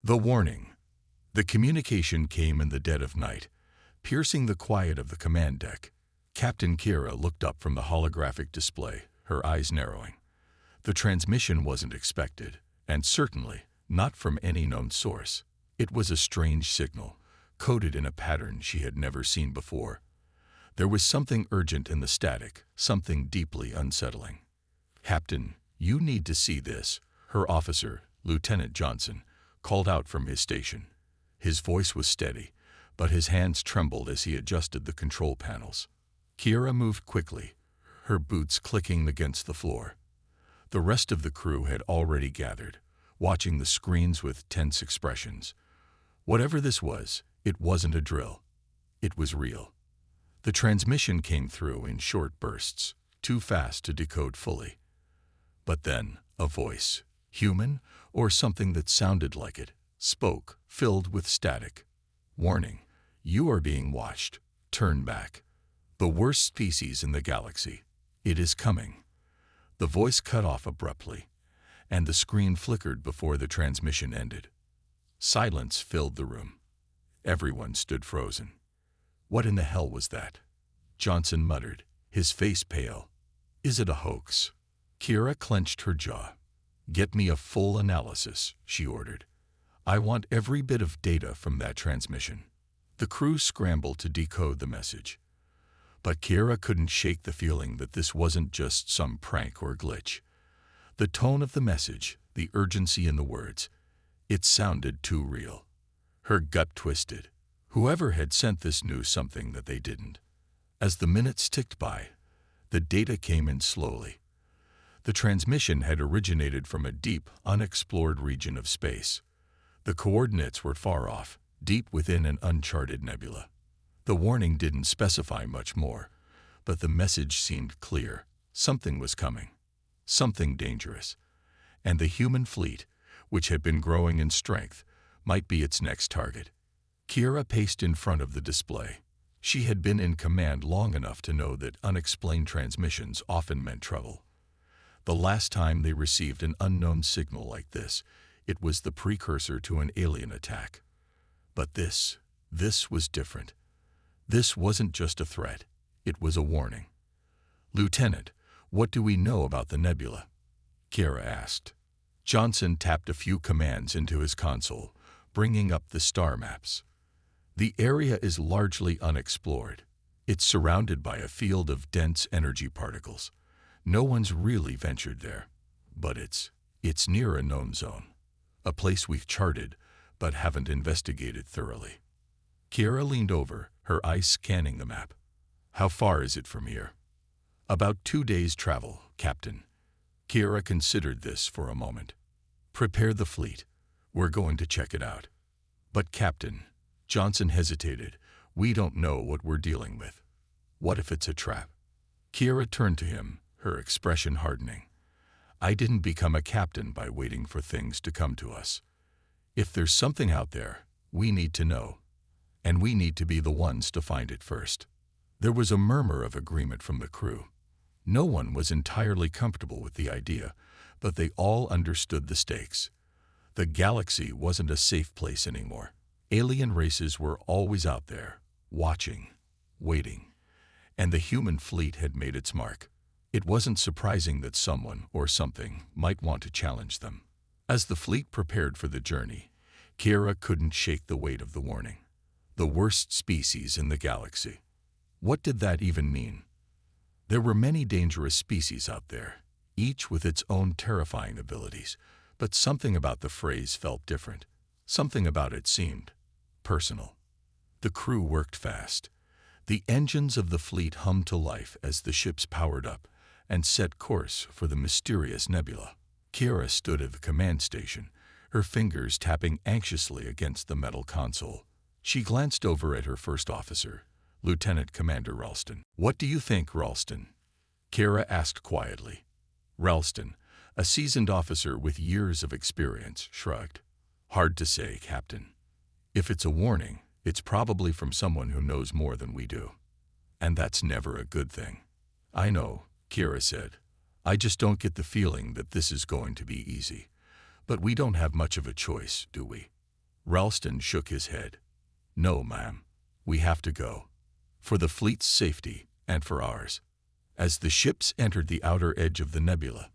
The warning. The communication came in the dead of night, piercing the quiet of the command deck. Captain Kira looked up from the holographic display, her eyes narrowing. The transmission wasn't expected, and certainly not from any known source. It was a strange signal, coded in a pattern she had never seen before. There was something urgent in the static, something deeply unsettling. "Captain, you need to see this," her officer, Lieutenant Johnson, called out from his station. His voice was steady, but his hands trembled as he adjusted the control panels. Kira moved quickly, her boots clicking against the floor. The rest of the crew had already gathered, watching the screens with tense expressions. Whatever this was, it wasn't a drill. It was real. The transmission came through in short bursts, too fast to decode fully. But then, a voice, human or something that sounded like it, spoke, filled with static. "Warning, you are being watched. Turn back. The worst species in the galaxy. It is coming." The voice cut off abruptly, and the screen flickered before the transmission ended. Silence filled the room. Everyone stood frozen. "What in the hell was that?" Johnson muttered, his face pale. "Is it a hoax?" Kira clenched her jaw. "Get me a full analysis," she ordered. "I want every bit of data from that transmission." The crew scrambled to decode the message. But Kira couldn't shake the feeling that this wasn't just some prank or glitch. The tone of the message, the urgency in the words, it sounded too real. Her gut twisted. Whoever had sent this knew something that they didn't. As the minutes ticked by, the data came in slowly. The transmission had originated from a deep, unexplored region of space. The coordinates were far off, deep within an uncharted nebula. The warning didn't specify much more, but the message seemed clear. Something was coming. Something dangerous. And the human fleet, which had been growing in strength, might be its next target. Kira paced in front of the display. She had been in command long enough to know that unexplained transmissions often meant trouble. The last time they received an unknown signal like this, it was the precursor to an alien attack. But this was different. This wasn't just a threat, it was a warning. "Lieutenant, what do we know about the nebula?" Kira asked. Johnson tapped a few commands into his console, bringing up the star maps. "The area is largely unexplored. It's surrounded by a field of dense energy particles. No one's really ventured there. But it's near a known zone. A place we've charted, but haven't investigated thoroughly." Kira leaned over, her eyes scanning the map. "How far is it from here?" "About 2 days' travel, Captain." Kira considered this for a moment. "Prepare the fleet. We're going to check it out." "But Captain," Johnson hesitated, "we don't know what we're dealing with. What if it's a trap?" Kira turned to him, her expression hardening. "I didn't become a captain by waiting for things to come to us. If there's something out there, we need to know. And we need to be the ones to find it first." There was a murmur of agreement from the crew. No one was entirely comfortable with the idea, but they all understood the stakes. The galaxy wasn't a safe place anymore. Alien races were always out there, watching, waiting, and the human fleet had made its mark. It wasn't surprising that someone or something might want to challenge them. As the fleet prepared for the journey, Kira couldn't shake the weight of the warning. The worst species in the galaxy. What did that even mean? There were many dangerous species out there, each with its own terrifying abilities, but something about the phrase felt different. Something about it seemed personal. The crew worked fast. The engines of the fleet hummed to life as the ships powered up and set course for the mysterious nebula. Kira stood at the command station, her fingers tapping anxiously against the metal console. She glanced over at her first officer, Lieutenant Commander Ralston. "What do you think, Ralston?" Kira asked quietly. Ralston, a seasoned officer with years of experience, shrugged. "Hard to say, Captain. If it's a warning, it's probably from someone who knows more than we do. And that's never a good thing." "I know," Kira said. "I just don't get the feeling that this is going to be easy. But we don't have much of a choice, do we?" Ralston shook his head. No, ma'am. We have to go. For the fleet's safety and for ours. As the ships entered the outer edge of the nebula,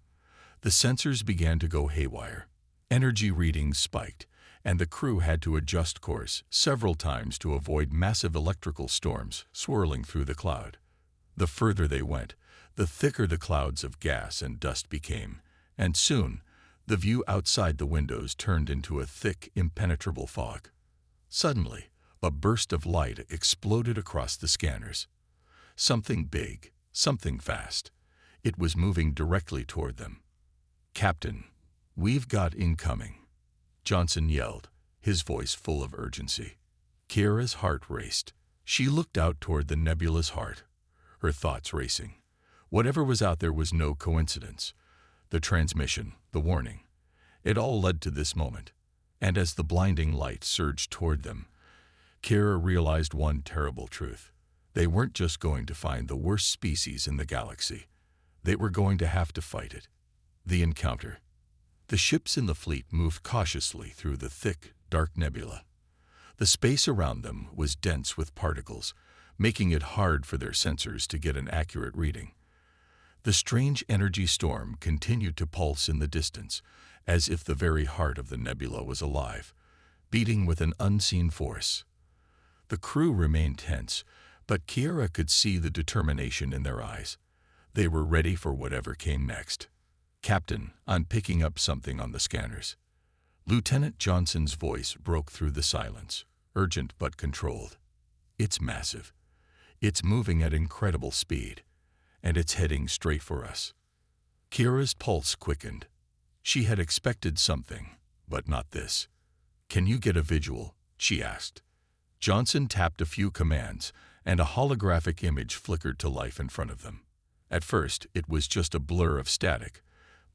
the sensors began to go haywire. Energy readings spiked, and the crew had to adjust course several times to avoid massive electrical storms swirling through the cloud. The further they went, the thicker the clouds of gas and dust became, and soon the view outside the windows turned into a thick, impenetrable fog. Suddenly, a burst of light exploded across the scanners. Something big, something fast. It was moving directly toward them. "Captain, we've got incoming," Johnson yelled, his voice full of urgency. Kira's heart raced. She looked out toward the nebula's heart, her thoughts racing. Whatever was out there was no coincidence. The transmission, the warning, it all led to this moment. And as the blinding light surged toward them, Kira realized one terrible truth. They weren't just going to find the worst species in the galaxy. They were going to have to fight it. The encounter. The ships in the fleet moved cautiously through the thick, dark nebula. The space around them was dense with particles, making it hard for their sensors to get an accurate reading. The strange energy storm continued to pulse in the distance, as if the very heart of the nebula was alive, beating with an unseen force. The crew remained tense, but Kira could see the determination in their eyes. They were ready for whatever came next. "Captain, I'm picking up something on the scanners." Lieutenant Johnson's voice broke through the silence, urgent but controlled. "It's massive. It's moving at incredible speed, and it's heading straight for us." Kira's pulse quickened. She had expected something, but not this. "Can you get a visual?" she asked. Johnson tapped a few commands, and a holographic image flickered to life in front of them. At first, it was just a blur of static,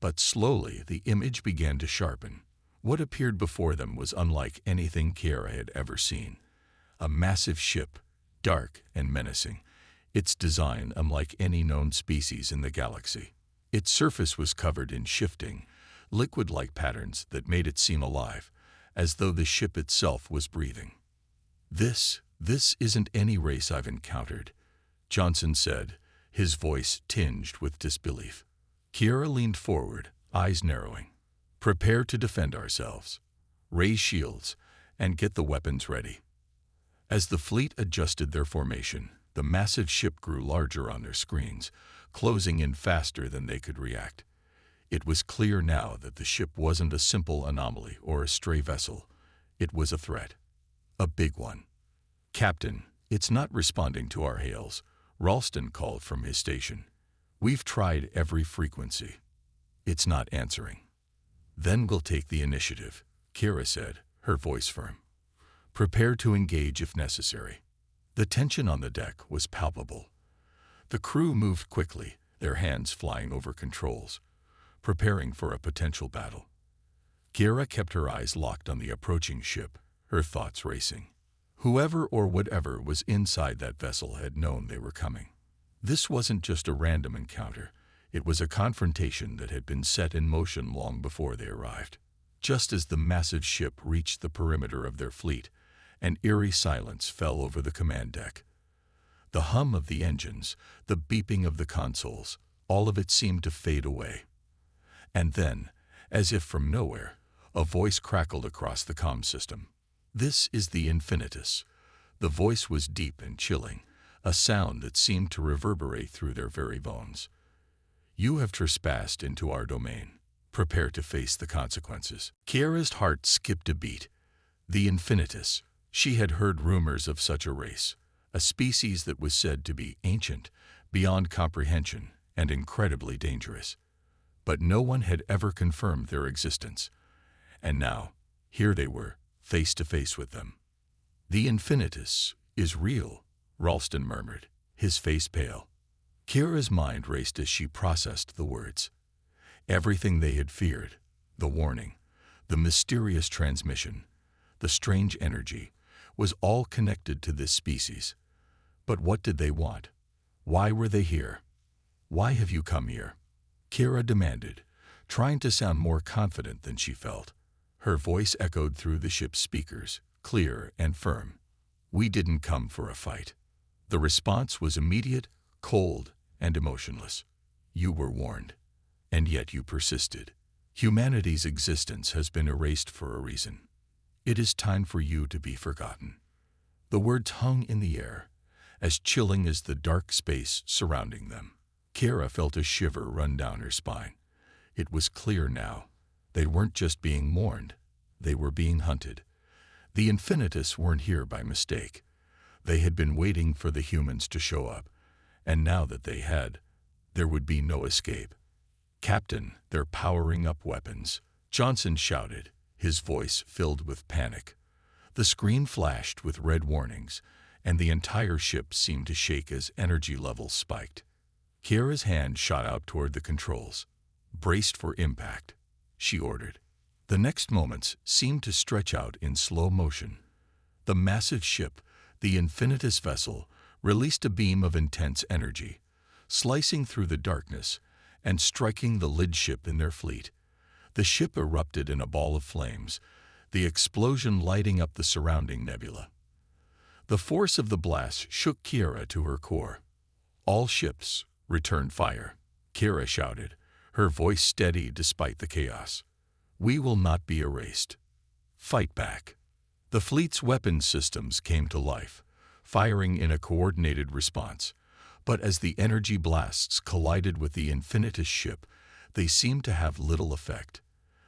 but slowly the image began to sharpen. What appeared before them was unlike anything Kira had ever seen. A massive ship, dark and menacing, its design unlike any known species in the galaxy. Its surface was covered in shifting, liquid-like patterns that made it seem alive, as though the ship itself was breathing. This isn't any race I've encountered," Johnson said, his voice tinged with disbelief. Kira leaned forward, eyes narrowing. "Prepare to defend ourselves. Raise shields, and get the weapons ready." As the fleet adjusted their formation, the massive ship grew larger on their screens, closing in faster than they could react. It was clear now that the ship wasn't a simple anomaly or a stray vessel. It was a threat. A big one. "Captain, it's not responding to our hails," Ralston called from his station. "We've tried every frequency. It's not answering." "Then we'll take the initiative," Kira said, her voice firm. "Prepare to engage if necessary." The tension on the deck was palpable. The crew moved quickly, their hands flying over controls, preparing for a potential battle. Kira kept her eyes locked on the approaching ship, her thoughts racing. Whoever or whatever was inside that vessel had known they were coming. This wasn't just a random encounter. It was a confrontation that had been set in motion long before they arrived. Just as the massive ship reached the perimeter of their fleet, an eerie silence fell over the command deck. The hum of the engines, the beeping of the consoles, all of it seemed to fade away. And then, as if from nowhere, a voice crackled across the comm system. "This is the Infinitus." The voice was deep and chilling, a sound that seemed to reverberate through their very bones. "You have trespassed into our domain. Prepare to face the consequences." Kira's heart skipped a beat. The Infinitus. She had heard rumors of such a race, a species that was said to be ancient, beyond comprehension, and incredibly dangerous. But no one had ever confirmed their existence. And now, here they were, face to face with them. "The Infinitus is real," Ralston murmured, his face pale. Kira's mind raced as she processed the words. Everything they had feared, the warning, the mysterious transmission, the strange energy, was all connected to this species. But what did they want? Why were they here? "Why have you come here?" Kira demanded, trying to sound more confident than she felt. Her voice echoed through the ship's speakers, clear and firm. "We didn't come for a fight." The response was immediate, cold, and emotionless. "You were warned, and yet you persisted. Humanity's existence has been erased for a reason. It is time for you to be forgotten." The words hung in the air, as chilling as the dark space surrounding them. Kira felt a shiver run down her spine. It was clear now. They weren't just being mourned, they were being hunted. The Infinitus weren't here by mistake. They had been waiting for the humans to show up, and now that they had, there would be no escape. "Captain, they're powering up weapons," Johnson shouted, his voice filled with panic. The screen flashed with red warnings, and the entire ship seemed to shake as energy levels spiked. Kira's hand shot out toward the controls. "Braced for impact," she ordered. The next moments seemed to stretch out in slow motion. The massive ship, the Infinitus vessel, released a beam of intense energy, slicing through the darkness and striking the lid ship in their fleet. The ship erupted in a ball of flames, the explosion lighting up the surrounding nebula. The force of the blast shook Kira to her core. "All ships, return fire," Kira shouted, her voice steady despite the chaos. "We will not be erased. Fight back." The fleet's weapons systems came to life, firing in a coordinated response. But as the energy blasts collided with the Infinitus ship, they seemed to have little effect.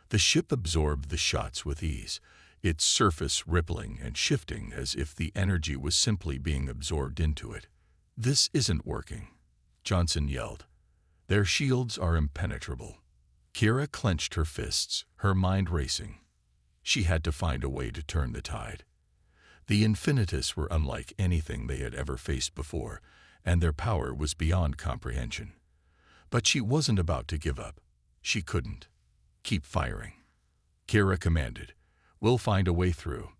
The ship absorbed the shots with ease, its surface rippling and shifting as if the energy was simply being absorbed into it. "This isn't working," Johnson yelled. "Their shields are impenetrable." Kira clenched her fists, her mind racing. She had to find a way to turn the tide. The Infinitus were unlike anything they had ever faced before, and their power was beyond comprehension. But she wasn't about to give up. She couldn't. "Keep firing," Kira commanded. "We'll find a way through."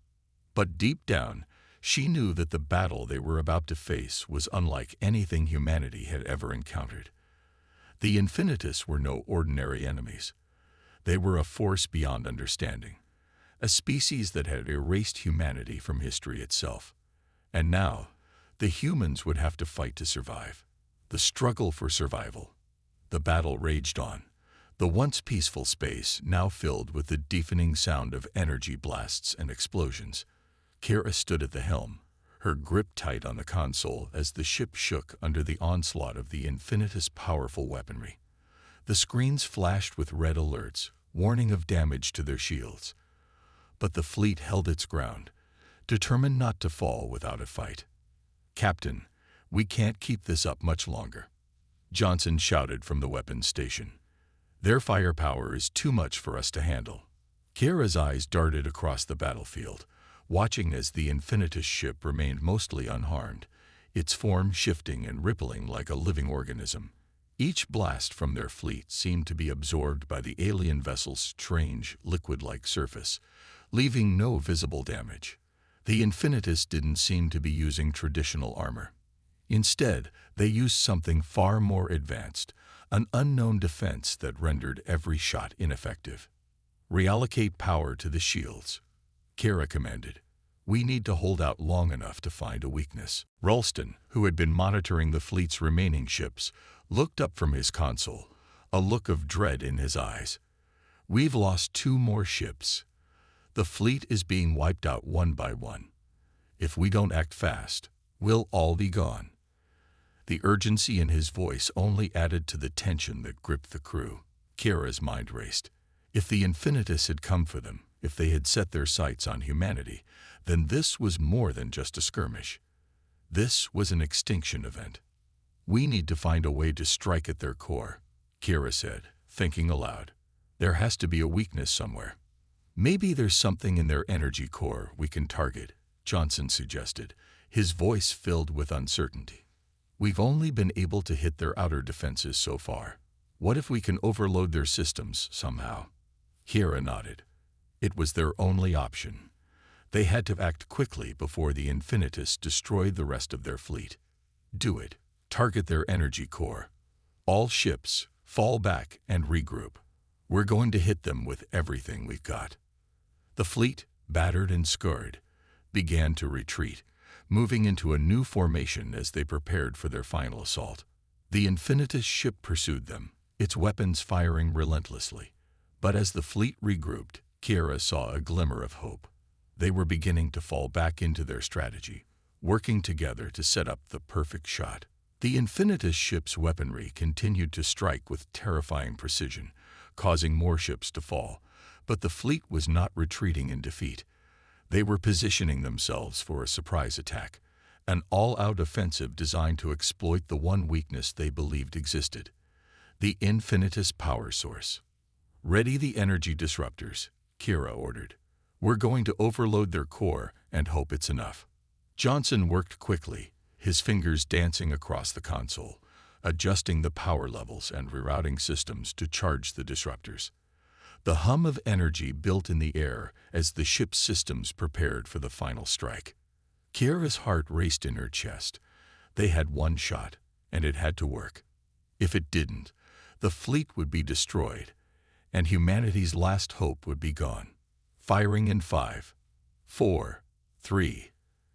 But deep down, she knew that the battle they were about to face was unlike anything humanity had ever encountered. The Infinitus were no ordinary enemies. They were a force beyond understanding, a species that had erased humanity from history itself. And now, the humans would have to fight to survive. The struggle for survival. The battle raged on, the once peaceful space now filled with the deafening sound of energy blasts and explosions. Kira stood at the helm, her grip tight on the console as the ship shook under the onslaught of the Infinitus' powerful weaponry. The screens flashed with red alerts, warning of damage to their shields. But the fleet held its ground, determined not to fall without a fight. "Captain, we can't keep this up much longer," Johnson shouted from the weapons station. "Their firepower is too much for us to handle." Kira's eyes darted across the battlefield, watching as the Infinitus ship remained mostly unharmed, its form shifting and rippling like a living organism. Each blast from their fleet seemed to be absorbed by the alien vessel's strange, liquid-like surface, leaving no visible damage. The Infinitus didn't seem to be using traditional armor. Instead, they used something far more advanced, an unknown defense that rendered every shot ineffective. "Reallocate power to the shields," Kira commanded. "We need to hold out long enough to find a weakness." Ralston, who had been monitoring the fleet's remaining ships, looked up from his console, a look of dread in his eyes. "We've lost 2 more ships. The fleet is being wiped out one by one. If we don't act fast, we'll all be gone." The urgency in his voice only added to the tension that gripped the crew. Kira's mind raced. If the Infinitus had come for them, if they had set their sights on humanity, then this was more than just a skirmish. This was an extinction event. "We need to find a way to strike at their core," Kira said, thinking aloud. "There has to be a weakness somewhere." "Maybe there's something in their energy core we can target," Johnson suggested, his voice filled with uncertainty. "We've only been able to hit their outer defenses so far. What if we can overload their systems somehow?" Kira nodded. It was their only option. They had to act quickly before the Infinitus destroyed the rest of their fleet. "Do it. Target their energy core. All ships, fall back and regroup. We're going to hit them with everything we've got." The fleet, battered and scarred, began to retreat, moving into a new formation as they prepared for their final assault. The Infinitus ship pursued them, its weapons firing relentlessly. But as the fleet regrouped, Kira saw a glimmer of hope. They were beginning to fall back into their strategy, working together to set up the perfect shot. The Infinitus ship's weaponry continued to strike with terrifying precision, causing more ships to fall. But the fleet was not retreating in defeat. They were positioning themselves for a surprise attack, an all-out offensive designed to exploit the one weakness they believed existed: the Infinitus power source. "Ready the energy disruptors," Kira ordered. "We're going to overload their core and hope it's enough." Johnson worked quickly, his fingers dancing across the console, adjusting the power levels and rerouting systems to charge the disruptors. The hum of energy built in the air as the ship's systems prepared for the final strike. Kira's heart raced in her chest. They had one shot, and it had to work. If it didn't, the fleet would be destroyed, and humanity's last hope would be gone. Firing in 5, 4, 3.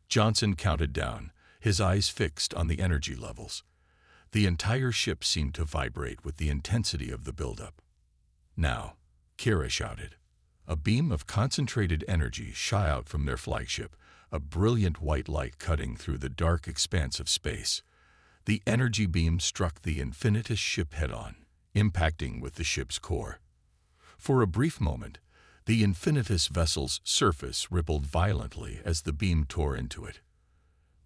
Johnson counted down, his eyes fixed on the energy levels. The entire ship seemed to vibrate with the intensity of the buildup. "Now," Kira shouted. A beam of concentrated energy shot out from their flagship, a brilliant white light cutting through the dark expanse of space. The energy beam struck the Infinitus ship head-on, impacting with the ship's core. For a brief moment, the Infinitus vessel's surface rippled violently as the beam tore into it.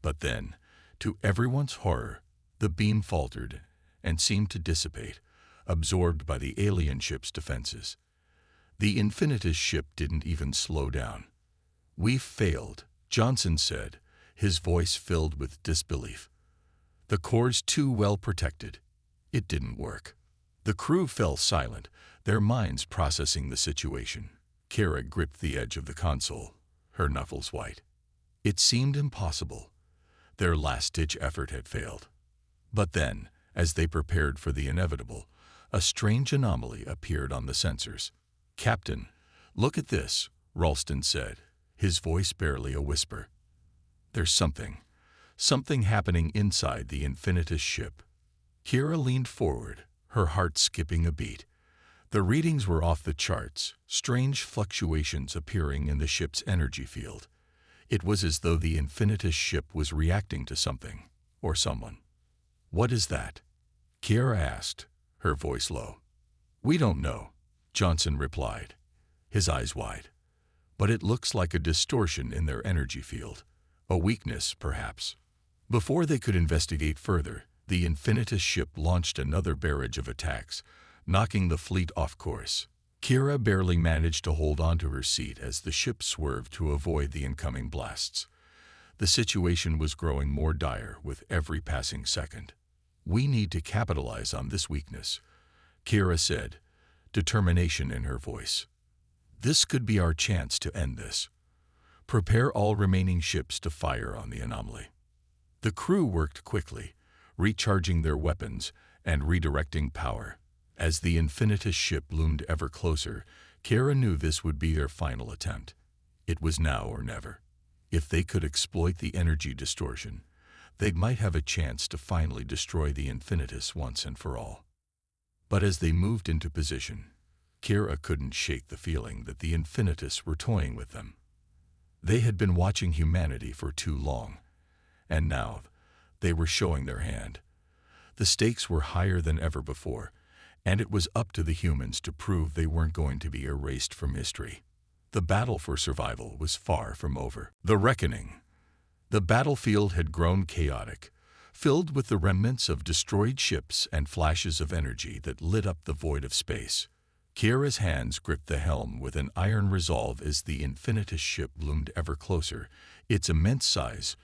But then, to everyone's horror, the beam faltered and seemed to dissipate, absorbed by the alien ship's defenses. The Infinitus ship didn't even slow down. "We've failed," Johnson said, his voice filled with disbelief. "The core's too well protected. It didn't work." The crew fell silent, their minds processing the situation. Kira gripped the edge of the console, her knuckles white. It seemed impossible. Their last-ditch effort had failed. But then, as they prepared for the inevitable, a strange anomaly appeared on the sensors. "Captain, look at this," Ralston said, his voice barely a whisper. "There's something happening inside the Infinitus ship." Kira leaned forward, her heart skipping a beat. The readings were off the charts, strange fluctuations appearing in the ship's energy field. It was as though the Infinitus ship was reacting to something, or someone. "What is that?" Kira asked, her voice low. "We don't know," Johnson replied, his eyes wide. "But it looks like a distortion in their energy field. A weakness, perhaps." Before they could investigate further, the Infinitus ship launched another barrage of attacks, knocking the fleet off course. Kira barely managed to hold onto her seat as the ship swerved to avoid the incoming blasts. The situation was growing more dire with every passing second. "We need to capitalize on this weakness," Kira said, determination in her voice. "This could be our chance to end this. Prepare all remaining ships to fire on the anomaly." The crew worked quickly, recharging their weapons and redirecting power. As the Infinitus ship loomed ever closer, Kira knew this would be their final attempt. It was now or never. If they could exploit the energy distortion, they might have a chance to finally destroy the Infinitus once and for all. But as they moved into position, Kira couldn't shake the feeling that the Infinitus were toying with them. They had been watching humanity for too long, and now they were showing their hand. The stakes were higher than ever before, and it was up to the humans to prove they weren't going to be erased from history. The battle for survival was far from over. The reckoning. The battlefield had grown chaotic, filled with the remnants of destroyed ships and flashes of energy that lit up the void of space. Kira's hands gripped the helm with an iron resolve as the Infinitus ship loomed ever closer, its immense size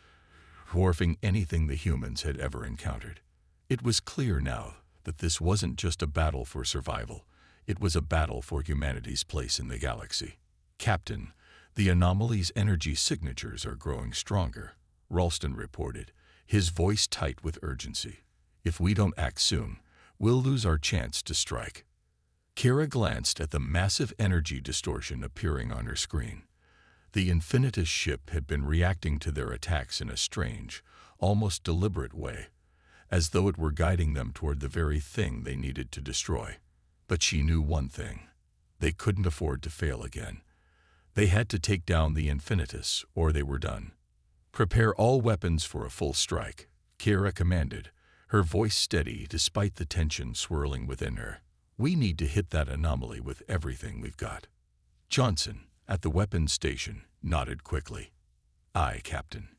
dwarfing anything the humans had ever encountered. It was clear now that this wasn't just a battle for survival, it was a battle for humanity's place in the galaxy. "Captain, the anomaly's energy signatures are growing stronger," Ralston reported, his voice tight with urgency. "If we don't act soon, we'll lose our chance to strike." Kira glanced at the massive energy distortion appearing on her screen. The Infinitus ship had been reacting to their attacks in a strange, almost deliberate way, as though it were guiding them toward the very thing they needed to destroy. But she knew one thing. They couldn't afford to fail again. They had to take down the Infinitus, or they were done. "Prepare all weapons for a full strike," Kira commanded, her voice steady despite the tension swirling within her. "We need to hit that anomaly with everything we've got." Johnson, at the weapons station, nodded quickly. "Aye, Captain.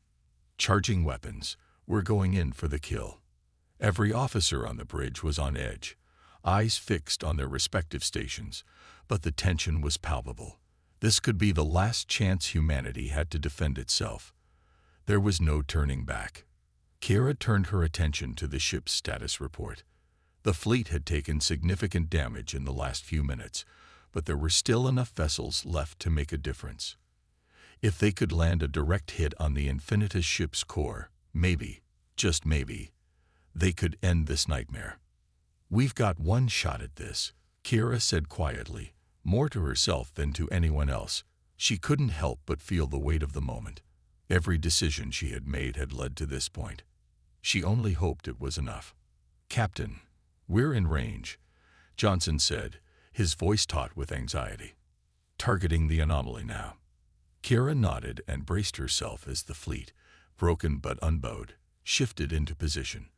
Charging weapons. We're going in for the kill." Every officer on the bridge was on edge, eyes fixed on their respective stations, but the tension was palpable. This could be the last chance humanity had to defend itself. There was no turning back. Kira turned her attention to the ship's status report. The fleet had taken significant damage in the last few minutes, but there were still enough vessels left to make a difference. If they could land a direct hit on the Infinitus ship's core, maybe, just maybe, they could end this nightmare. "We've got one shot at this," Kira said quietly, more to herself than to anyone else. She couldn't help but feel the weight of the moment. Every decision she had made had led to this point. She only hoped it was enough. "Captain, we're in range," Johnson said, his voice taut with anxiety. "Targeting the anomaly now." Kira nodded and braced herself as the fleet, broken but unbowed, shifted into position.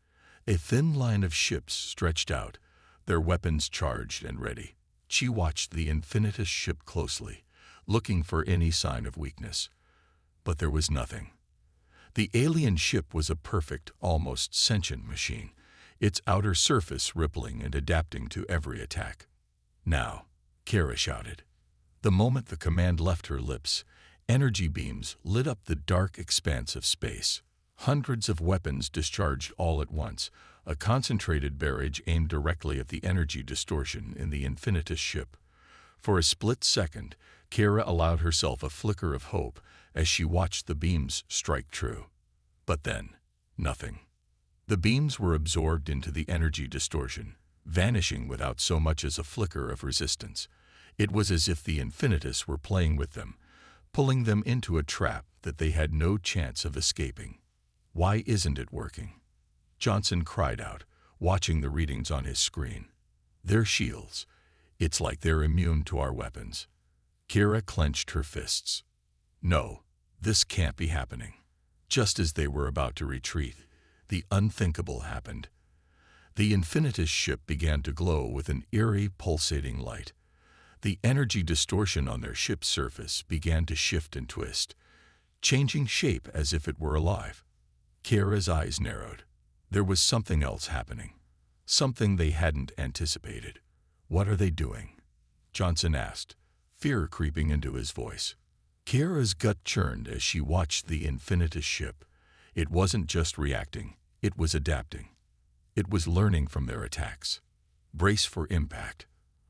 A thin line of ships stretched out, their weapons charged and ready. She watched the Infinitus ship closely, looking for any sign of weakness. But there was nothing. The alien ship was a perfect, almost sentient machine, its outer surface rippling and adapting to every attack. "Now," Kira shouted. The moment the command left her lips, energy beams lit up the dark expanse of space. Hundreds of weapons discharged all at once, a concentrated barrage aimed directly at the energy distortion in the Infinitus ship. For a split second, Kira allowed herself a flicker of hope as she watched the beams strike true. But then, nothing. The beams were absorbed into the energy distortion, vanishing without so much as a flicker of resistance. It was as if the Infinitus were playing with them, pulling them into a trap that they had no chance of escaping. "Why isn't it working?" Johnson cried out, watching the readings on his screen. "They're shields. It's like they're immune to our weapons." Kira clenched her fists. "No, this can't be happening." Just as they were about to retreat, the unthinkable happened. The Infinitus ship began to glow with an eerie, pulsating light. The energy distortion on their ship's surface began to shift and twist, changing shape as if it were alive. Kira's eyes narrowed. There was something else happening, something they hadn't anticipated. "What are they doing?" Johnson asked, fear creeping into his voice. Kira's gut churned as she watched the Infinitus ship. It wasn't just reacting, it was adapting. It was learning from their attacks. "Brace for impact,"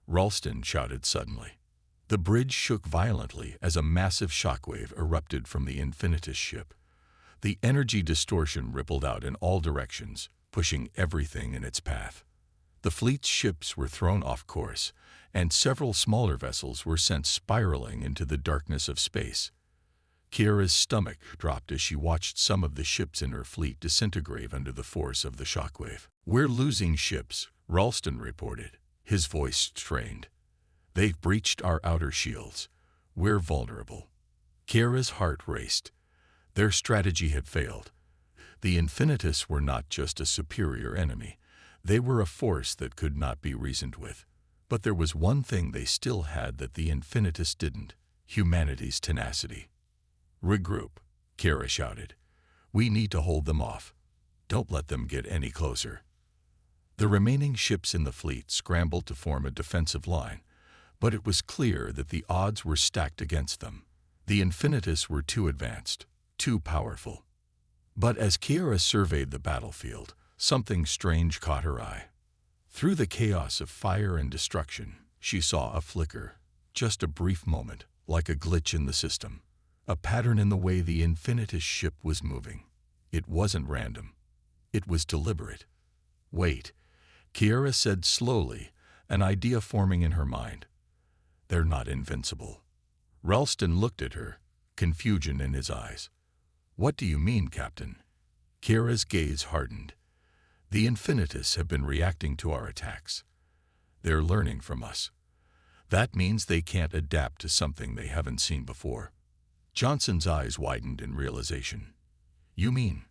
Ralston shouted suddenly. The bridge shook violently as a massive shockwave erupted from the Infinitus ship. The energy distortion rippled out in all directions, pushing everything in its path. The fleet's ships were thrown off course, and several smaller vessels were sent spiraling into the darkness of space. Kira's stomach dropped as she watched some of the ships in her fleet disintegrate under the force of the shockwave. "We're losing ships," Ralston reported, his voice strained. "They've breached our outer shields. We're vulnerable." Kira's heart raced. Their strategy had failed. The Infinitus were not just a superior enemy. They were a force that could not be reasoned with. But there was one thing they still had that the Infinitus didn't: humanity's tenacity. "Regroup," Kira shouted. "We need to hold them off. Don't let them get any closer." The remaining ships in the fleet scrambled to form a defensive line, but it was clear that the odds were stacked against them. The Infinitus were too advanced, too powerful. But as Kira surveyed the battlefield, something strange caught her eye. Through the chaos of fire and destruction, she saw a flicker, just a brief moment, like a glitch in the system, a pattern in the way the Infinitus ship was moving. It wasn't random. It was deliberate. "Wait," Kira said slowly, an idea forming in her mind. They're not invincible. Ralston looked at her, confusion in his eyes. What do you mean, Captain? Kira's gaze hardened. The Infinitus have been reacting to our attacks. They're learning from us. That means they can't adapt to something they haven't seen before. Johnson's eyes widened in realization. You mean,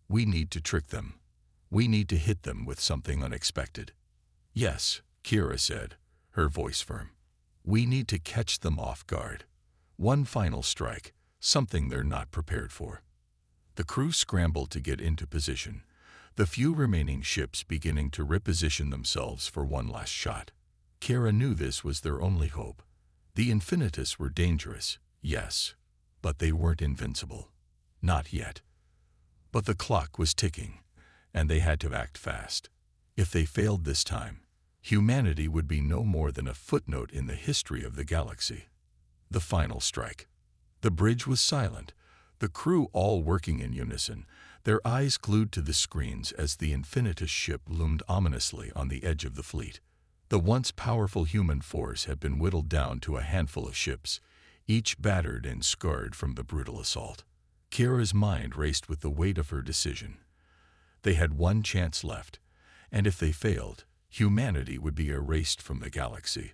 we need to trick them? We need to hit them with something unexpected? Yes, Kira said, her voice firm. We need to catch them off guard. One final strike, something they're not prepared for. The crew scrambled to get into position, the few remaining ships beginning to reposition themselves for one last shot. Kira knew this was their only hope. The Infinitus were dangerous, yes, but they weren't invincible. Not yet. But the clock was ticking, and they had to act fast. If they failed this time, humanity would be no more than a footnote in the history of the galaxy. The final strike. The bridge was silent, the crew all working in unison, their eyes glued to the screens as the Infinitus ship loomed ominously on the edge of the fleet. The once powerful human force had been whittled down to a handful of ships, each battered and scarred from the brutal assault. Kira's mind raced with the weight of her decision. They had one chance left, and if they failed, humanity would be erased from the galaxy,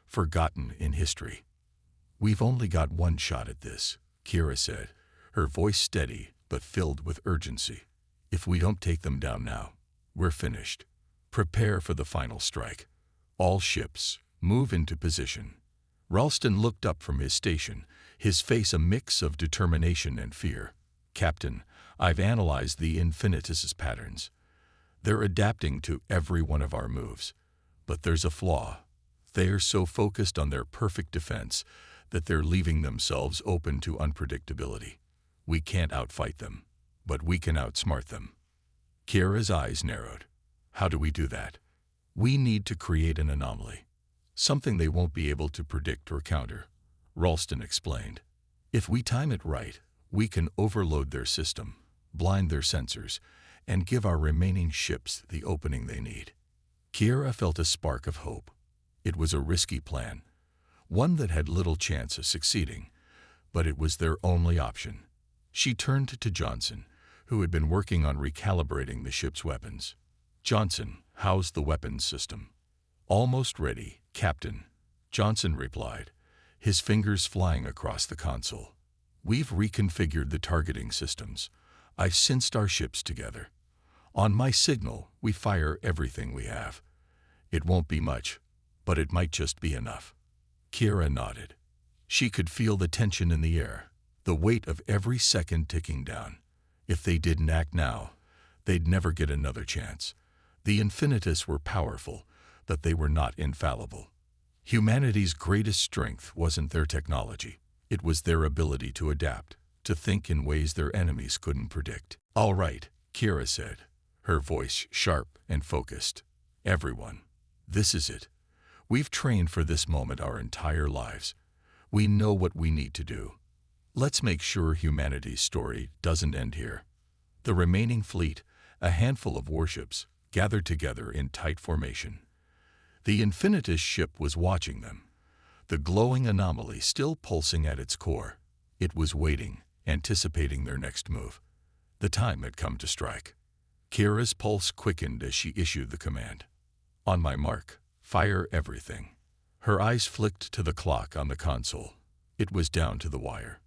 forgotten in history. We've only got one shot at this, Kira said, her voice steady but filled with urgency. If we don't take them down now, we're finished. Prepare for the final strike. All ships, move into position. Ralston looked up from his station, his face a mix of determination and fear. Captain, I've analyzed the Infinitus's patterns. They're adapting to every one of our moves. But there's a flaw. They're so focused on their perfect defense that they're leaving themselves open to unpredictability. We can't outfight them, but we can outsmart them. Kira's eyes narrowed. How do we do that? We need to create an anomaly. Something they won't be able to predict or counter, Ralston explained. If we time it right, we can overload their system, blind their sensors, and give our remaining ships the opening they need. Kira felt a spark of hope. It was a risky plan, one that had little chance of succeeding, but it was their only option. She turned to Johnson, who had been working on recalibrating the ship's weapons. Johnson, how's the weapons system? Almost ready, Captain, Johnson replied, his fingers flying across the console. We've reconfigured the targeting systems. I've synced our ships together. On my signal, we fire everything we have. It won't be much, but it might just be enough. Kira nodded. She could feel the tension in the air, the weight of every second ticking down. If they didn't act now, they'd never get another chance. The Infinitus were powerful, but they were not infallible. Humanity's greatest strength wasn't their technology. It was their ability to adapt, to think in ways their enemies couldn't predict. All right, Kira said, her voice sharp and focused. Everyone, this is it. We've trained for this moment our entire lives. We know what we need to do. Let's make sure humanity's story doesn't end here. The remaining fleet, a handful of warships, gathered together in tight formation. The Infinitus ship was watching them, the glowing anomaly still pulsing at its core. It was waiting, anticipating their next move. The time had come to strike. Kira's pulse quickened as she issued the command. On my mark, fire everything. Her eyes flicked to the clock on the console. It was down to the wire.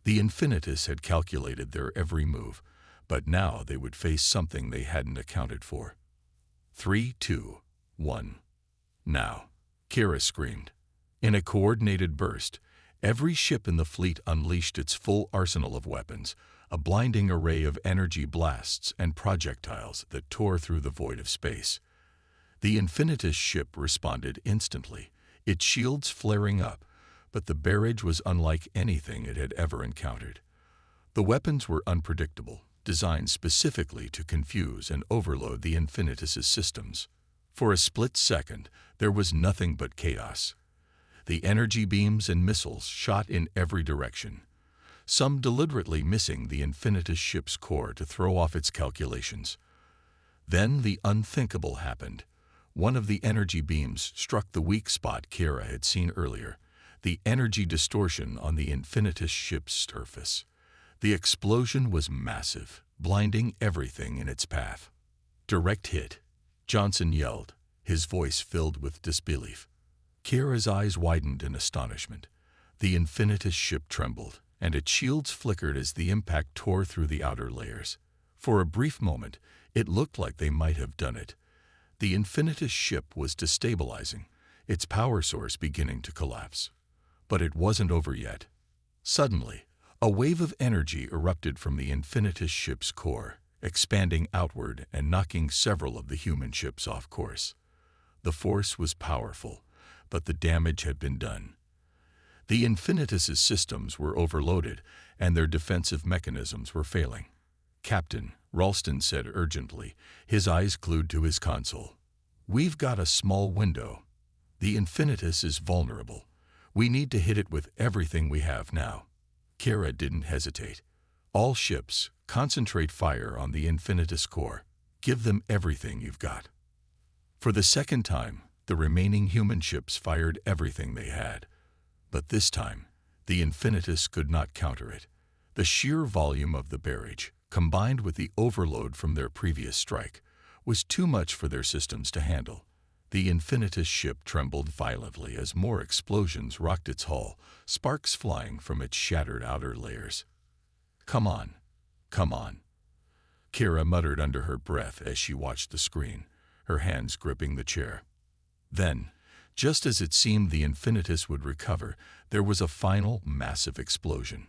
The Infinitus had calculated their every move, but now they would face something they hadn't accounted for. 3, 2, 1. Now, Kira screamed. In a coordinated burst, every ship in the fleet unleashed its full arsenal of weapons, a blinding array of energy blasts and projectiles that tore through the void of space. The Infinitus ship responded instantly, its shields flaring up, but the barrage was unlike anything it had ever encountered. The weapons were unpredictable, designed specifically to confuse and overload the Infinitus's systems. For a split second, there was nothing but chaos. The energy beams and missiles shot in every direction, some deliberately missing the Infinitus ship's core to throw off its calculations. Then the unthinkable happened. One of the energy beams struck the weak spot Kira had seen earlier, the energy distortion on the Infinitus ship's surface. The explosion was massive, blinding everything in its path. "Direct hit," Johnson yelled, his voice filled with disbelief. Kira's eyes widened in astonishment. The Infinitus ship trembled, and its shields flickered as the impact tore through the outer layers. For a brief moment, it looked like they might have done it. The Infinitus ship was destabilizing, its power source beginning to collapse. But it wasn't over yet. Suddenly, a wave of energy erupted from the Infinitus ship's core, expanding outward and knocking several of the human ships off course. The force was powerful, but the damage had been done. The Infinitus's systems were overloaded, and their defensive mechanisms were failing. "Captain," Ralston said urgently, his eyes glued to his console. "We've got a small window. The Infinitus is vulnerable. We need to hit it with everything we have now." Kira didn't hesitate. "All ships, concentrate fire on the Infinitus core. Give them everything you've got." For the second time, the remaining human ships fired everything they had. But this time, the Infinitus could not counter it. The sheer volume of the barrage, combined with the overload from their previous strike, was too much for their systems to handle. The Infinitus ship trembled violently as more explosions rocked its hull, sparks flying from its shattered outer layers. Come on," Kira muttered under her breath as she watched the screen, her hands gripping the chair. Then, just as it seemed the Infinitus would recover, there was a final, massive explosion.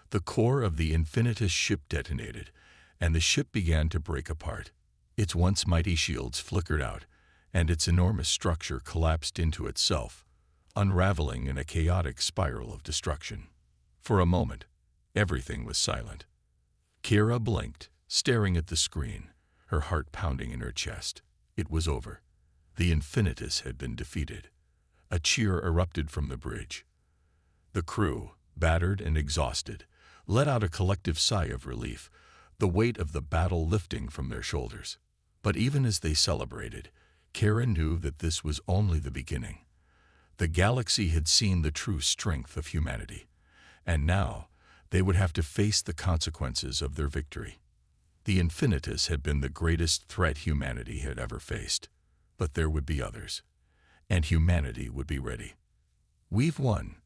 The core of the Infinitus ship detonated, and the ship began to break apart. Its once mighty shields flickered out, and its enormous structure collapsed into itself, unraveling in a chaotic spiral of destruction. For a moment, everything was silent. Kira blinked, staring at the screen, her heart pounding in her chest. It was over. The Infinitus had been defeated. A cheer erupted from the bridge. The crew, battered and exhausted, let out a collective sigh of relief, the weight of the battle lifting from their shoulders. But even as they celebrated, Kira knew that this was only the beginning. The galaxy had seen the true strength of humanity, and now they would have to face the consequences of their victory. The Infinitus had been the greatest threat humanity had ever faced, but there would be others, and humanity would be ready. "We've won,"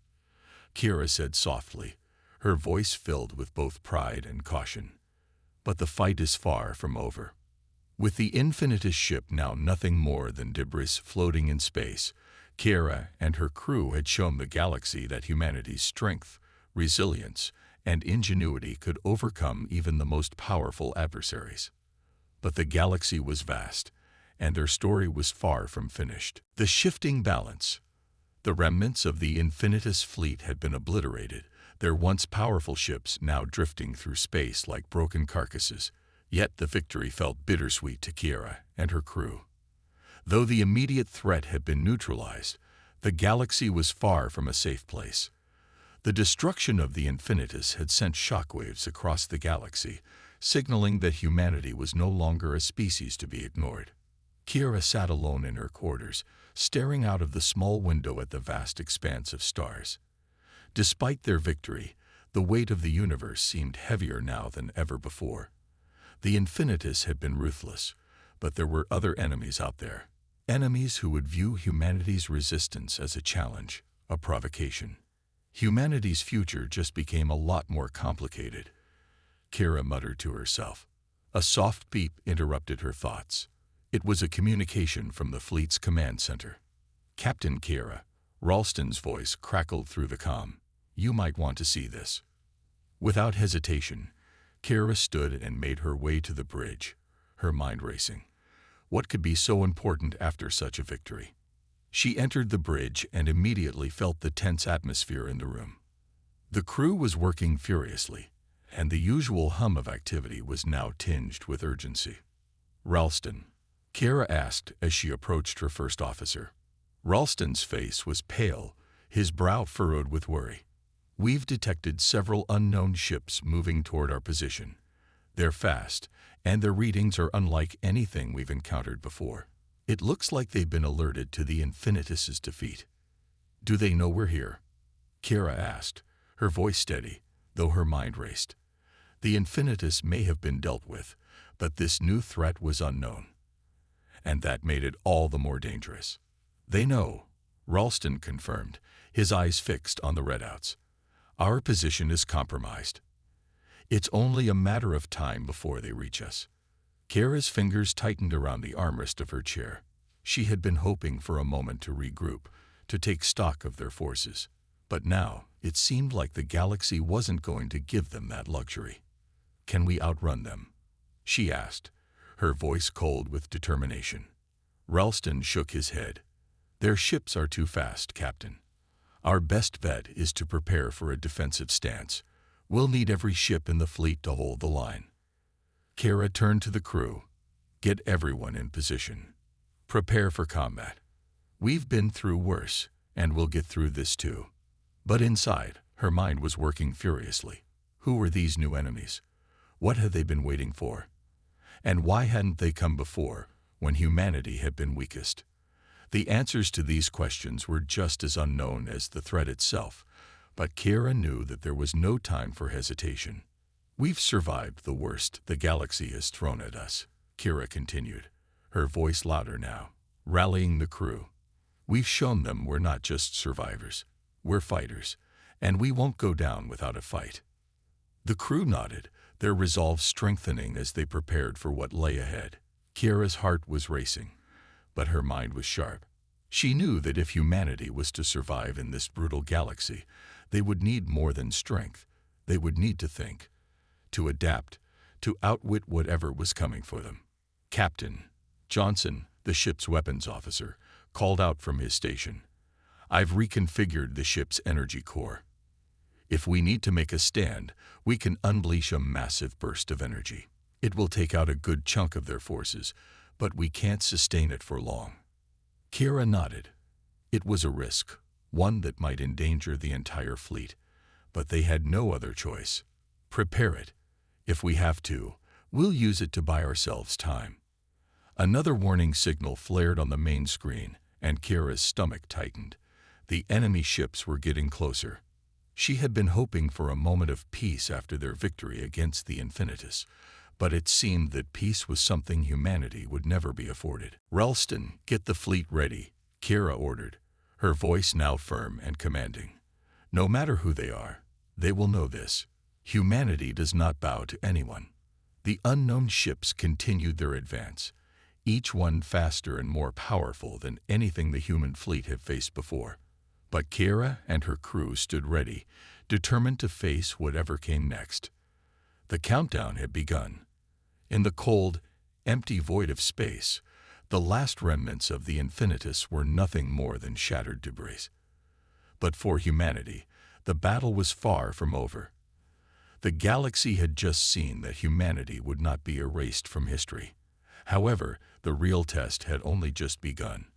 Kira said softly, her voice filled with both pride and caution. "But the fight is far from over." With the Infinitus ship now nothing more than debris floating in space, Kira and her crew had shown the galaxy that humanity's strength, resilience, and ingenuity could overcome even the most powerful adversaries. But the galaxy was vast, and their story was far from finished. The shifting balance. The remnants of the Infinitus fleet had been obliterated, their once powerful ships now drifting through space like broken carcasses. Yet the victory felt bittersweet to Kira and her crew. Though the immediate threat had been neutralized, the galaxy was far from a safe place. The destruction of the Infinitus had sent shockwaves across the galaxy, signaling that humanity was no longer a species to be ignored. Kira sat alone in her quarters, staring out of the small window at the vast expanse of stars. Despite their victory, the weight of the universe seemed heavier now than ever before. The Infinitus had been ruthless, but there were other enemies out there. Enemies who would view humanity's resistance as a challenge, a provocation. Humanity's future just became a lot more complicated. Kira muttered to herself. A soft beep interrupted her thoughts. It was a communication from the fleet's command center. "Captain Kira," Ralston's voice crackled through the comm. "You might want to see this." Without hesitation, Kira stood and made her way to the bridge, her mind racing. What could be so important after such a victory? She entered the bridge and immediately felt the tense atmosphere in the room. The crew was working furiously, and the usual hum of activity was now tinged with urgency. "Ralston," Kira asked as she approached her first officer. Ralston's face was pale, his brow furrowed with worry. "We've detected several unknown ships moving toward our position. They're fast, and their readings are unlike anything we've encountered before. It looks like they've been alerted to the Infinitus's defeat. Do they know we're here? Kira asked, her voice steady, though her mind raced. The Infinitus may have been dealt with, but this new threat was unknown. And that made it all the more dangerous. They know, Ralston confirmed, his eyes fixed on the redouts. Our position is compromised. It's only a matter of time before they reach us. Kira's fingers tightened around the armrest of her chair. She had been hoping for a moment to regroup, to take stock of their forces. But now, it seemed like the galaxy wasn't going to give them that luxury. Can we outrun them? She asked, her voice cold with determination. Ralston shook his head. Their ships are too fast, Captain. Our best bet is to prepare for a defensive stance. We'll need every ship in the fleet to hold the line. Kira turned to the crew. Get everyone in position. Prepare for combat. We've been through worse, and we'll get through this too. But inside, her mind was working furiously. Who were these new enemies? What had they been waiting for? And why hadn't they come before, when humanity had been weakest? The answers to these questions were just as unknown as the threat itself, but Kira knew that there was no time for hesitation. We've survived the worst the galaxy has thrown at us, Kira continued, her voice louder now, rallying the crew. We've shown them we're not just survivors, we're fighters, and we won't go down without a fight. The crew nodded, their resolve strengthening as they prepared for what lay ahead. Kira's heart was racing, but her mind was sharp. She knew that if humanity was to survive in this brutal galaxy, they would need more than strength. They would need to think, to adapt, to outwit whatever was coming for them. Captain Johnson, the ship's weapons officer, called out from his station. I've reconfigured the ship's energy core. If we need to make a stand, we can unleash a massive burst of energy. It will take out a good chunk of their forces, but we can't sustain it for long. Kira nodded. It was a risk, one that might endanger the entire fleet, but they had no other choice. Prepare it. If we have to, we'll use it to buy ourselves time. Another warning signal flared on the main screen, and Kira's stomach tightened. The enemy ships were getting closer. She had been hoping for a moment of peace after their victory against the Infinitus, but it seemed that peace was something humanity would never be afforded. Ralston, get the fleet ready, Kira ordered, her voice now firm and commanding. No matter who they are, they will know this. Humanity does not bow to anyone. The unknown ships continued their advance, each one faster and more powerful than anything the human fleet had faced before. But Kira and her crew stood ready, determined to face whatever came next. The countdown had begun. In the cold, empty void of space, the last remnants of the Infinitus were nothing more than shattered debris. But for humanity, the battle was far from over. The galaxy had just seen that humanity would not be erased from history. However, the real test had only just begun.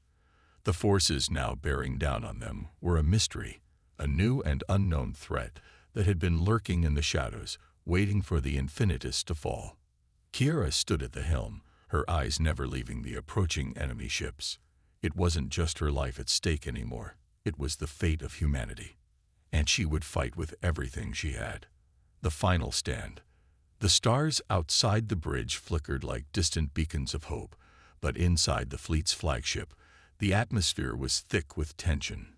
The forces now bearing down on them were a mystery, a new and unknown threat that had been lurking in the shadows, waiting for the Infinitus to fall. Kira stood at the helm, her eyes never leaving the approaching enemy ships. It wasn't just her life at stake anymore. It was the fate of humanity. And she would fight with everything she had. The final stand. The stars outside the bridge flickered like distant beacons of hope, but inside the fleet's flagship, the atmosphere was thick with tension.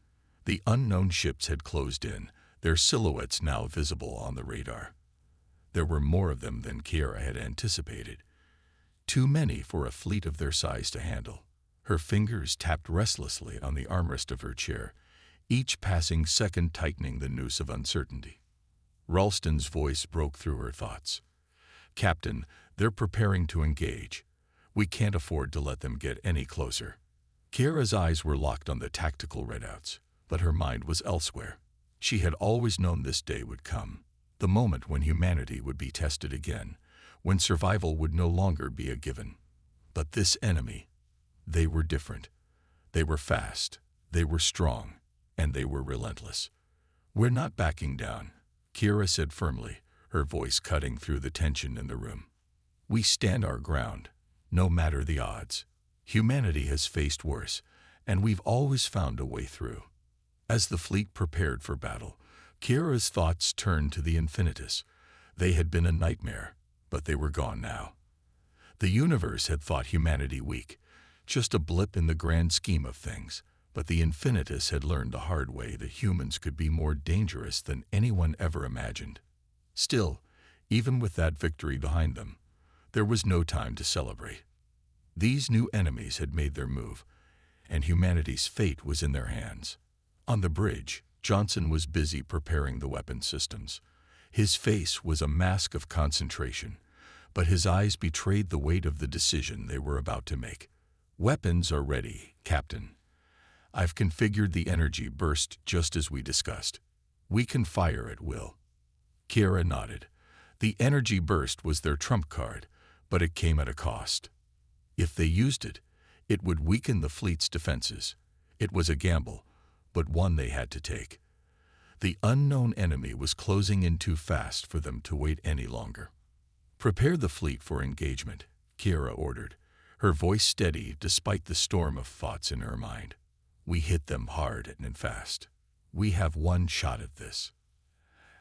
The unknown ships had closed in, their silhouettes now visible on the radar. There were more of them than Kira had anticipated. Too many for a fleet of their size to handle. Her fingers tapped restlessly on the armrest of her chair, each passing second tightening the noose of uncertainty. Ralston's voice broke through her thoughts. Captain, they're preparing to engage. We can't afford to let them get any closer. Kira's eyes were locked on the tactical readouts, but her mind was elsewhere. She had always known this day would come. The moment when humanity would be tested again, when survival would no longer be a given. But this enemy, they were different. They were fast, they were strong, and they were relentless. We're not backing down, Kira said firmly, her voice cutting through the tension in the room. We stand our ground, no matter the odds. Humanity has faced worse, and we've always found a way through. As the fleet prepared for battle, Kira's thoughts turned to the Infinitus. They had been a nightmare, but they were gone now. The universe had thought humanity weak, just a blip in the grand scheme of things, but the Infinitus had learned the hard way that humans could be more dangerous than anyone ever imagined. Still, even with that victory behind them, there was no time to celebrate. These new enemies had made their move, and humanity's fate was in their hands. On the bridge, Johnson was busy preparing the weapon systems. His face was a mask of concentration, but his eyes betrayed the weight of the decision they were about to make. "Weapons are ready, Captain. I've configured the energy burst just as we discussed. We can fire at will." Kira nodded. The energy burst was their trump card, but it came at a cost. If they used it, it would weaken the fleet's defenses. It was a gamble, but one they had to take. The unknown enemy was closing in too fast for them to wait any longer. "Prepare the fleet for engagement," Kira ordered, her voice steady despite the storm of thoughts in her mind. "We hit them hard and fast. We have one shot at this."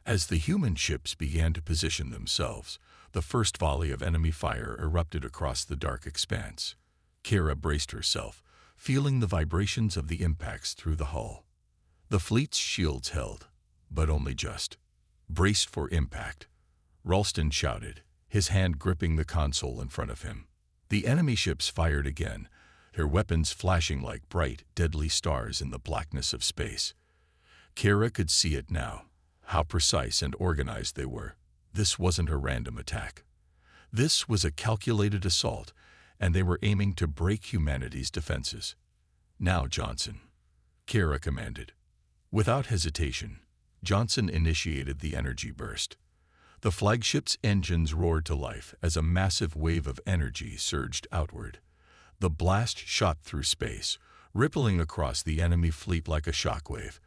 As the human ships began to position themselves, the first volley of enemy fire erupted across the dark expanse. Kira braced herself, feeling the vibrations of the impacts through the hull. The fleet's shields held, but only just. "Braced for impact," Ralston shouted, his hand gripping the console in front of him. The enemy ships fired again, their weapons flashing like bright, deadly stars in the blackness of space. Kira could see it now, how precise and organized they were. This wasn't a random attack. This was a calculated assault, and they were aiming to break humanity's defenses. "Now, Johnson," Kira commanded. Without hesitation, Johnson initiated the energy burst. The flagship's engines roared to life as a massive wave of energy surged outward. The blast shot through space, rippling across the enemy fleet like a shockwave,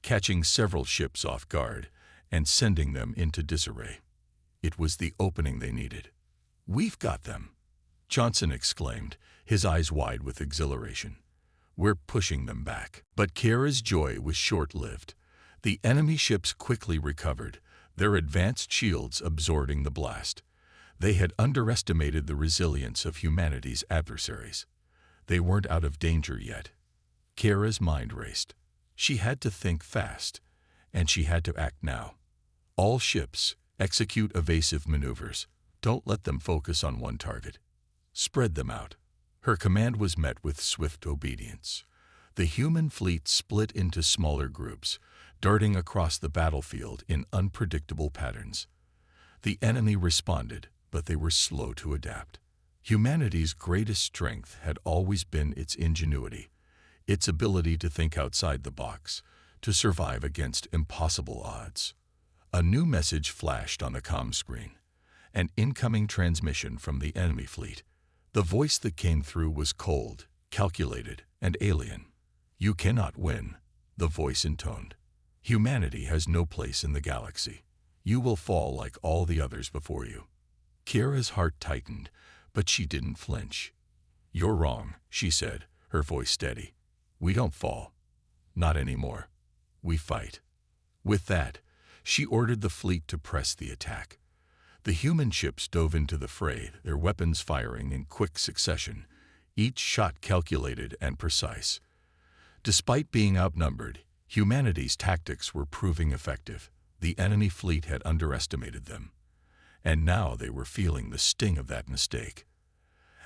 catching several ships off guard and sending them into disarray. It was the opening they needed. "We've got them," Johnson exclaimed, his eyes wide with exhilaration. "We're pushing them back." But Kira's joy was short-lived. The enemy ships quickly recovered, their advanced shields absorbing the blast. They had underestimated the resilience of humanity's adversaries. They weren't out of danger yet. Kira's mind raced. She had to think fast, and she had to act now. "All ships, execute evasive maneuvers. Don't let them focus on one target. Spread them out." Her command was met with swift obedience. The human fleet split into smaller groups, darting across the battlefield in unpredictable patterns. The enemy responded, but they were slow to adapt. Humanity's greatest strength had always been its ingenuity, its ability to think outside the box, to survive against impossible odds. A new message flashed on the comm screen, an incoming transmission from the enemy fleet. The voice that came through was cold, calculated, and alien. "You cannot win," the voice intoned. "Humanity has no place in the galaxy. You will fall like all the others before you." Kira's heart tightened, but she didn't flinch. "You're wrong," she said, her voice steady. "We don't fall. Not anymore. We fight." With that, she ordered the fleet to press the attack. The human ships dove into the fray, their weapons firing in quick succession, each shot calculated and precise. Despite being outnumbered, humanity's tactics were proving effective. The enemy fleet had underestimated them, and now they were feeling the sting of that mistake.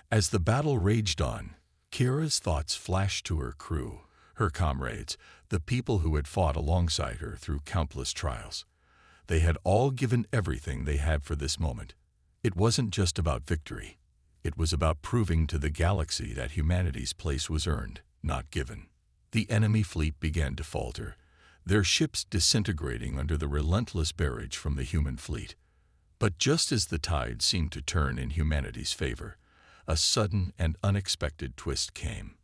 As the battle raged on, Kira's thoughts flashed to her crew, her comrades, the people who had fought alongside her through countless trials. They had all given everything they had for this moment. It wasn't just about victory. It was about proving to the galaxy that humanity's place was earned, not given. The enemy fleet began to falter, their ships disintegrating under the relentless barrage from the human fleet. But just as the tide seemed to turn in humanity's favor, a sudden and unexpected twist came.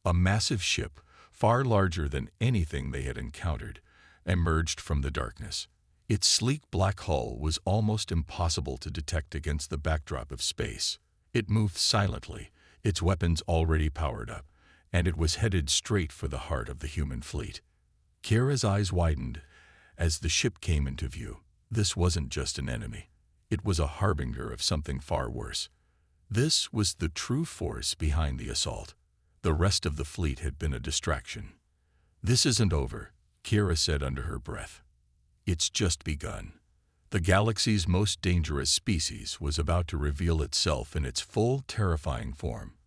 A massive ship, far larger than anything they had encountered, emerged from the darkness. Its sleek black hull was almost impossible to detect against the backdrop of space. It moved silently, its weapons already powered up, and it was headed straight for the heart of the human fleet. Kira's eyes widened as the ship came into view. This wasn't just an enemy. It was a harbinger of something far worse. This was the true force behind the assault. The rest of the fleet had been a distraction. "This isn't over," Kira said under her breath. "It's just begun." The galaxy's most dangerous species was about to reveal itself in its full, terrifying form.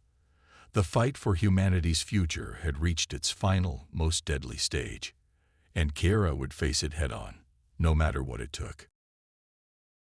The fight for humanity's future had reached its final, most deadly stage, and Kira would face it head-on, no matter what it took.